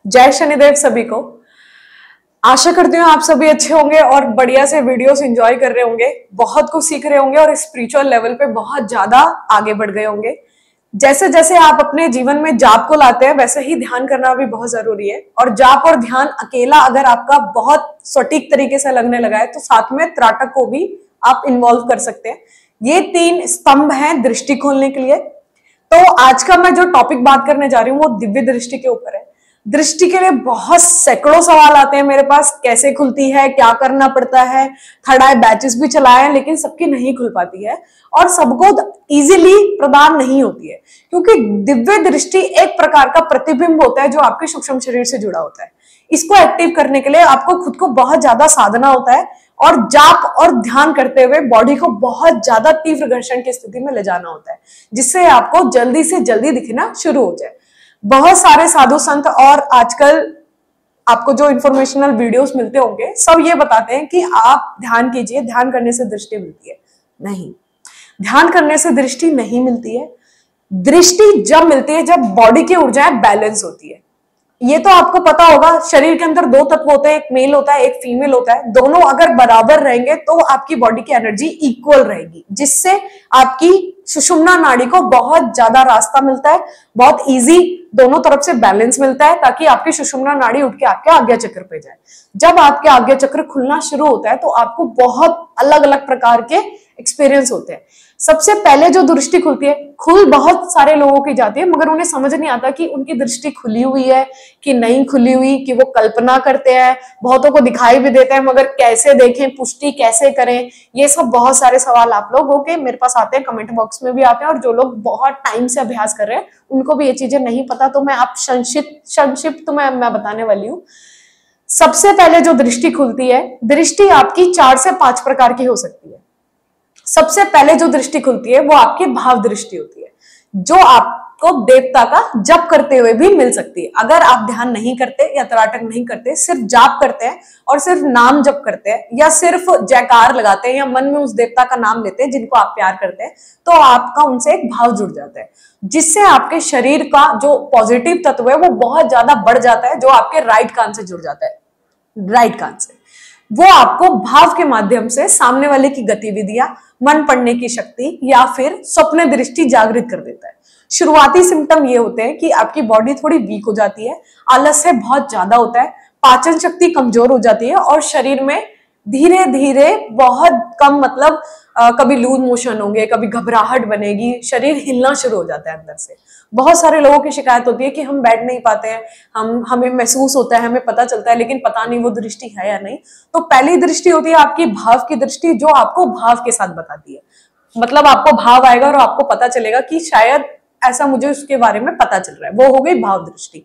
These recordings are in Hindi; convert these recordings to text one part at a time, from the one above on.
जय शनिदेव सभी को। आशा करती हूँ आप सभी अच्छे होंगे और बढ़िया से वीडियोस एंजॉय कर रहे होंगे, बहुत कुछ सीख रहे होंगे और स्पिरिचुअल लेवल पे बहुत ज्यादा आगे बढ़ गए होंगे। जैसे जैसे आप अपने जीवन में जाप को लाते हैं वैसे ही ध्यान करना भी बहुत जरूरी है। और जाप और ध्यान अकेला अगर आपका बहुत सटीक तरीके से लगने लगा है तो साथ में त्राटक को भी आप इन्वॉल्व कर सकते हैं। ये 3 स्तंभ हैं दृष्टि खोलने के लिए। तो आज का मैं जो टॉपिक बात करने जा रही हूँ वो दिव्य दृष्टि के ऊपर है। दृष्टि के लिए बहुत सैकड़ों सवाल आते हैं मेरे पास, कैसे खुलती है, क्या करना पड़ता है। थर्ड आई बैचेस भी चलाए हैं लेकिन सबकी नहीं खुल पाती है और सबको इजीली प्रदान नहीं होती है, क्योंकि दिव्य दृष्टि एक प्रकार का प्रतिबिंब होता है जो आपके सूक्ष्म शरीर से जुड़ा होता है। इसको एक्टिव करने के लिए आपको खुद को बहुत ज्यादा साधना होता है और जाप और ध्यान करते हुए बॉडी को बहुत ज्यादा तीव्र घर्षण की स्थिति में ले जाना होता है, जिससे आपको जल्दी से जल्दी दिखना शुरू हो जाए। बहुत सारे साधु संत और आजकल आपको जो इंफॉर्मेशनल वीडियोस मिलते होंगे सब ये बताते हैं कि आप ध्यान कीजिए, ध्यान करने से दृष्टि मिलती है। नहीं, ध्यान करने से दृष्टि नहीं मिलती है। दृष्टि जब मिलती है जब बॉडी की ऊर्जाएं बैलेंस होती है। ये तो आपको पता होगा, शरीर के अंदर 2 तत्व होते हैं, एक मेल होता है, एक फीमेल होता है। दोनों अगर बराबर रहेंगे तो आपकी बॉडी की एनर्जी इक्वल रहेगी, जिससे आपकी सुषुम्ना नाड़ी को बहुत ज्यादा रास्ता मिलता है, बहुत इजी दोनों तरफ से बैलेंस मिलता है, ताकि आपकी सुषुम्ना नाड़ी उठ के आपके आज्ञा चक्र पे जाए। जब आपके आज्ञा चक्र खुलना शुरू होता है तो आपको बहुत अलग अलग प्रकार के एक्सपीरियंस होते हैं। सबसे पहले जो दृष्टि खुलती है, खुल बहुत सारे लोगों की जाती है मगर उन्हें समझ नहीं आता कि उनकी दृष्टि खुली हुई है कि नहीं खुली हुई, कि वो कल्पना करते हैं। बहुतों को दिखाई भी देते हैं मगर कैसे देखें, पुष्टि कैसे करें, ये सब बहुत सारे सवाल आप लोगों के मेरे पास आते हैं, कमेंट बॉक्स में भी आते हैं। और जो लोग बहुत टाइम से अभ्यास कर रहे हैं उनको भी ये चीजें नहीं पता, तो मैं आप संक्षिप्त मैं बताने वाली हूँ। सबसे पहले जो दृष्टि खुलती है, दृष्टि आपकी 4 से 5 प्रकार की हो सकती है। सबसे पहले जो दृष्टि खुलती है वो आपकी भाव दृष्टि होती है, जो आपको देवता का जप करते हुए भी मिल सकती है। अगर आप ध्यान नहीं करते या त्राटक नहीं करते, सिर्फ जाप करते हैं और सिर्फ नाम जप करते हैं या सिर्फ जयकार लगाते हैं या मन में उस देवता का नाम लेते हैं जिनको आप प्यार करते हैं, तो आपका उनसे एक भाव जुड़ जाता है, जिससे आपके शरीर का जो पॉजिटिव तत्व है वो बहुत ज्यादा बढ़ जाता है, जो आपके राइट कान से जुड़ जाता है। राइट कान से वो आपको भाव के माध्यम से सामने वाले की गतिविधियां, मन पढ़ने की शक्ति या फिर स्वप्न दृष्टि जागृत कर देता है। शुरुआती सिम्टम ये होते हैं कि आपकी बॉडी थोड़ी वीक हो जाती है, आलस्य बहुत ज्यादा होता है, पाचन शक्ति कमजोर हो जाती है और शरीर में धीरे धीरे बहुत कम, मतलब कभी लूज मोशन होंगे, कभी घबराहट बनेगी, शरीर हिलना शुरू हो जाता है अंदर से। बहुत सारे लोगों की शिकायत होती है कि हम बैठ नहीं पाते हैं, हमें महसूस होता है, हमें पता चलता है, लेकिन पता नहीं वो दृष्टि है या नहीं। तो पहली दृष्टि होती है आपकी भाव की दृष्टि, जो आपको भाव के साथ बताती है। मतलब आपको भाव आएगा और आपको पता चलेगा कि शायद ऐसा मुझे उसके बारे में पता चल रहा है, वो हो गई भाव दृष्टि।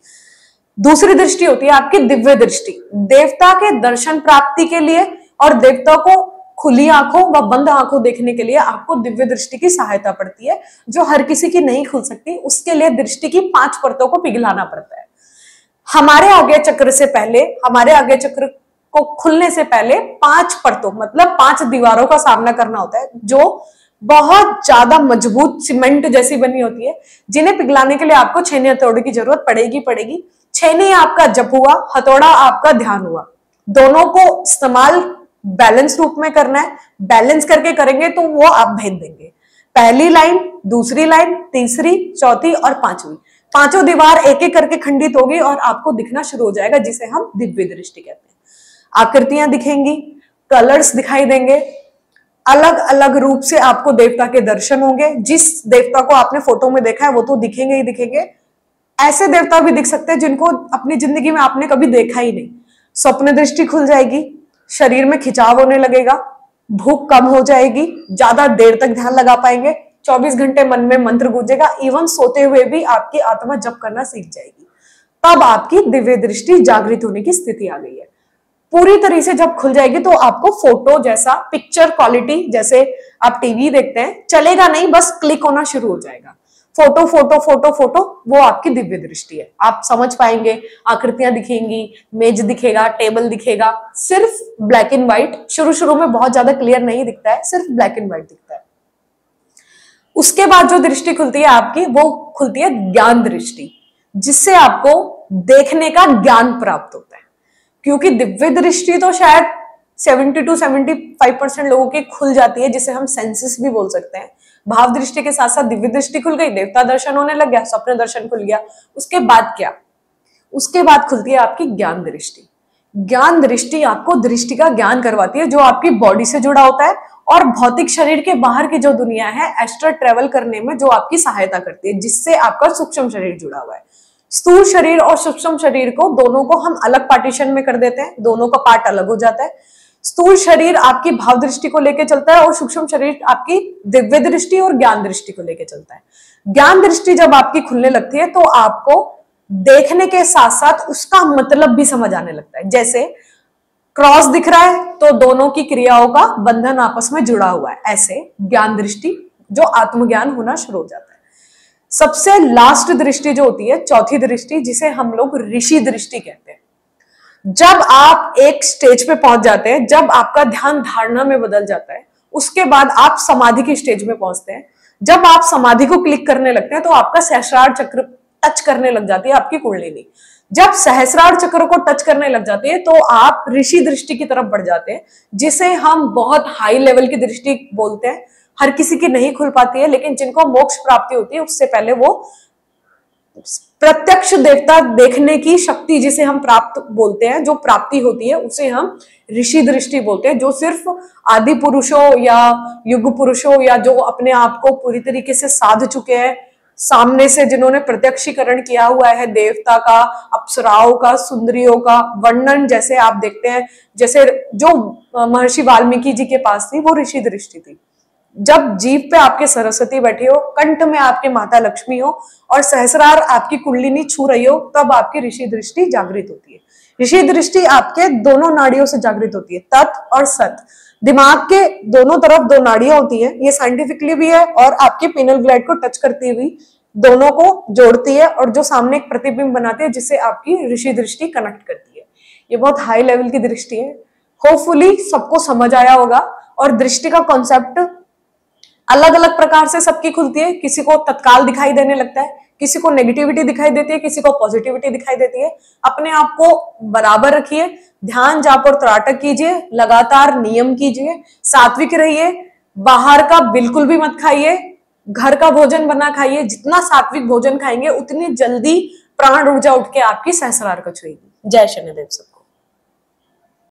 दूसरी दृष्टि होती है आपकी दिव्य दृष्टि। देवता के दर्शन प्राप्ति के लिए और देवता को खुली आंखों व बंद आंखों देखने के लिए आपको दिव्य दृष्टि की सहायता पड़ती है, जो हर किसी की नहीं खुल सकती। उसके लिए दृष्टि की 5 परतों को पिघलाना पड़ता है। हमारे आज्ञा चक्र से पहले, हमारे आज्ञा चक्र को खुलने से पहले 5 परतों मतलब 5 दीवारों का सामना करना होता है, जो बहुत ज्यादा मजबूत सीमेंट जैसी बनी होती है, जिन्हें पिघलाने के लिए आपको छेनी हथौड़े की जरूरत पड़ेगी। छेनी आपका जप हुआ, हथौड़ा आपका ध्यान हुआ। दोनों को इस्तेमाल बैलेंस रूप में करना है। बैलेंस करके करेंगे तो वो आप भेद देंगे। पहली लाइन, दूसरी लाइन, तीसरी, चौथी और 5वीं, 5 दीवार एक एक करके खंडित होगी और आपको दिखना शुरू हो जाएगा, जिसे हम दिव्य दृष्टि कहते हैं। आकृतियां दिखेंगी, कलर्स दिखाई देंगे, अलग अलग रूप से आपको देवता के दर्शन होंगे। जिस देवता को आपने फोटो में देखा है वो तो दिखेंगे ही दिखेंगे। ऐसे देवता भी दिख सकते हैं जिनको अपनी जिंदगी में आपने कभी देखा ही नहीं। स्वप्न दृष्टि खुल जाएगी, शरीर में खिंचाव होने लगेगा, भूख कम हो जाएगी, ज्यादा देर तक ध्यान लगा पाएंगे, 24 घंटे मन में मंत्र गूंजेगा, इवन सोते हुए भी आपकी आत्मा जप करना सीख जाएगी। तब आपकी दिव्य दृष्टि जागृत होने की स्थिति आ गई है। पूरी तरह से जब खुल जाएगी तो आपको फोटो जैसा, पिक्चर क्वालिटी जैसे आप टीवी देखते हैं चलेगा नहीं, बस क्लिक होना शुरू हो जाएगा। फोटो फोटो फोटो फोटो, वो आपकी दिव्य दृष्टि है। आप समझ पाएंगे, आकृतियां दिखेंगी, मेज दिखेगा, टेबल दिखेगा, सिर्फ ब्लैक एंड व्हाइट। शुरू में बहुत ज्यादा क्लियर नहीं दिखता है, सिर्फ ब्लैक एंड व्हाइट दिखता है। उसके बाद जो दृष्टि खुलती है आपकी, वो खुलती है ज्ञान दृष्टि, जिससे आपको देखने का ज्ञान प्राप्त होता है। क्योंकि दिव्य दृष्टि तो शायद 70 to 75% लोगों की खुल जाती है, जिसे हम सेंसेस भी बोल सकते हैं। भाव दृष्टि के साथ साथ दिव्य दृष्टि खुल गई, देवता दर्शन होने लग गया, स्वप्न दर्शन खुल गया। उसके बाद क्या? उसके बाद खुलती है आपकी ज्ञान दृष्टि। ज्ञान दृष्टि आपको दृष्टि का ज्ञान करवाती है, जो आपकी बॉडी से जुड़ा होता है और भौतिक शरीर के बाहर की जो दुनिया है, एस्ट्रल ट्रेवल करने में जो आपकी सहायता करती है, जिससे आपका सूक्ष्म शरीर जुड़ा हुआ है। स्थूल शरीर और सूक्ष्म शरीर को दोनों को हम अलग पार्टीशन में कर देते हैं, दोनों का पार्ट अलग हो जाता है। स्थूल शरीर आपकी भाव दृष्टि को लेकर चलता है और सूक्ष्म शरीर आपकी दिव्य दृष्टि और ज्ञान दृष्टि को लेकर चलता है। ज्ञान दृष्टि जब आपकी खुलने लगती है तो आपको देखने के साथ साथ उसका मतलब भी समझ आने लगता है। जैसे क्रॉस दिख रहा है तो दोनों की क्रियाओं का बंधन आपस में जुड़ा हुआ है, ऐसे ज्ञान दृष्टि जो आत्मज्ञान होना शुरू हो जाता है। सबसे लास्ट दृष्टि जो होती है, चौथी दृष्टि, जिसे हम लोग ऋषि दृष्टि कहते हैं। जब आप एक स्टेज पे पहुंच जाते हैं, जब आपका ध्यान धारणा में बदल जाता है, उसके बाद आप समाधि की स्टेज में पहुंचते हैं। जब आप समाधि को क्लिक करने लगते हैं तो आपका सहस्रार चक्र टच करने लग जाती है, आपकी कुंडलिनी। जब सहस्रार चक्र को टच करने लग जाती है तो आप ऋषि दृष्टि की तरफ बढ़ जाते हैं, जिसे हम बहुत हाई लेवल की दृष्टि बोलते हैं। हर किसी की नहीं खुल पाती है, लेकिन जिनको मोक्ष प्राप्ति होती है उससे पहले वो प्रत्यक्ष देवता देखने की शक्ति, जिसे हम प्राप्त बोलते हैं, जो प्राप्ति होती है उसे हम ऋषि दृष्टि बोलते हैं। जो सिर्फ आदि पुरुषों या युग पुरुषों या जो अपने आप को पूरी तरीके से साध चुके हैं, सामने से जिन्होंने प्रत्यक्षीकरण किया हुआ है देवता का, अप्सराओं का, सुंदरियों का वर्णन जैसे आप देखते हैं, जैसे जो महर्षि वाल्मीकि जी के पास थी, वो ऋषि दृष्टि थी। जब जीभ पे आपके सरस्वती बैठी हो, कंठ में आपके माता लक्ष्मी हो और सहस्रार आपकी कुंडलिनी छू रही हो, तब आपकी ऋषि दृष्टि जागृत होती है। ऋषि दृष्टि आपके दोनों नाड़ियों से जागृत होती है, तत् और सत। दिमाग के दोनों तरफ दो नाड़ियां होती हैं, ये साइंटिफिकली भी है, और आपके पिनल ग्लैंड को टच करती हुई दोनों को जोड़ती है और जो सामने एक प्रतिबिंब बनाती है, जिससे आपकी ऋषि दृष्टि कनेक्ट करती है। ये बहुत हाई लेवल की दृष्टि है। होपफुली सबको समझ आया होगा। और दृष्टि का कॉन्सेप्ट अलग अलग प्रकार से सबकी खुलती है। किसी को तत्काल दिखाई देने लगता है, किसी को नेगेटिविटी दिखाई देती है, किसी को पॉजिटिविटी दिखाई देती है। अपने आप को बराबर रखिए, ध्यान जाप और त्राटक कीजिए, लगातार नियम कीजिए, सात्विक रहिए, बाहर का बिल्कुल भी मत खाइए, घर का भोजन बना खाइए। जितना सात्विक भोजन खाएंगे उतनी जल्दी प्राण ऊर्जा उठ के आपकी सहस्रार को छुएगी। जय शनिदेव सबको।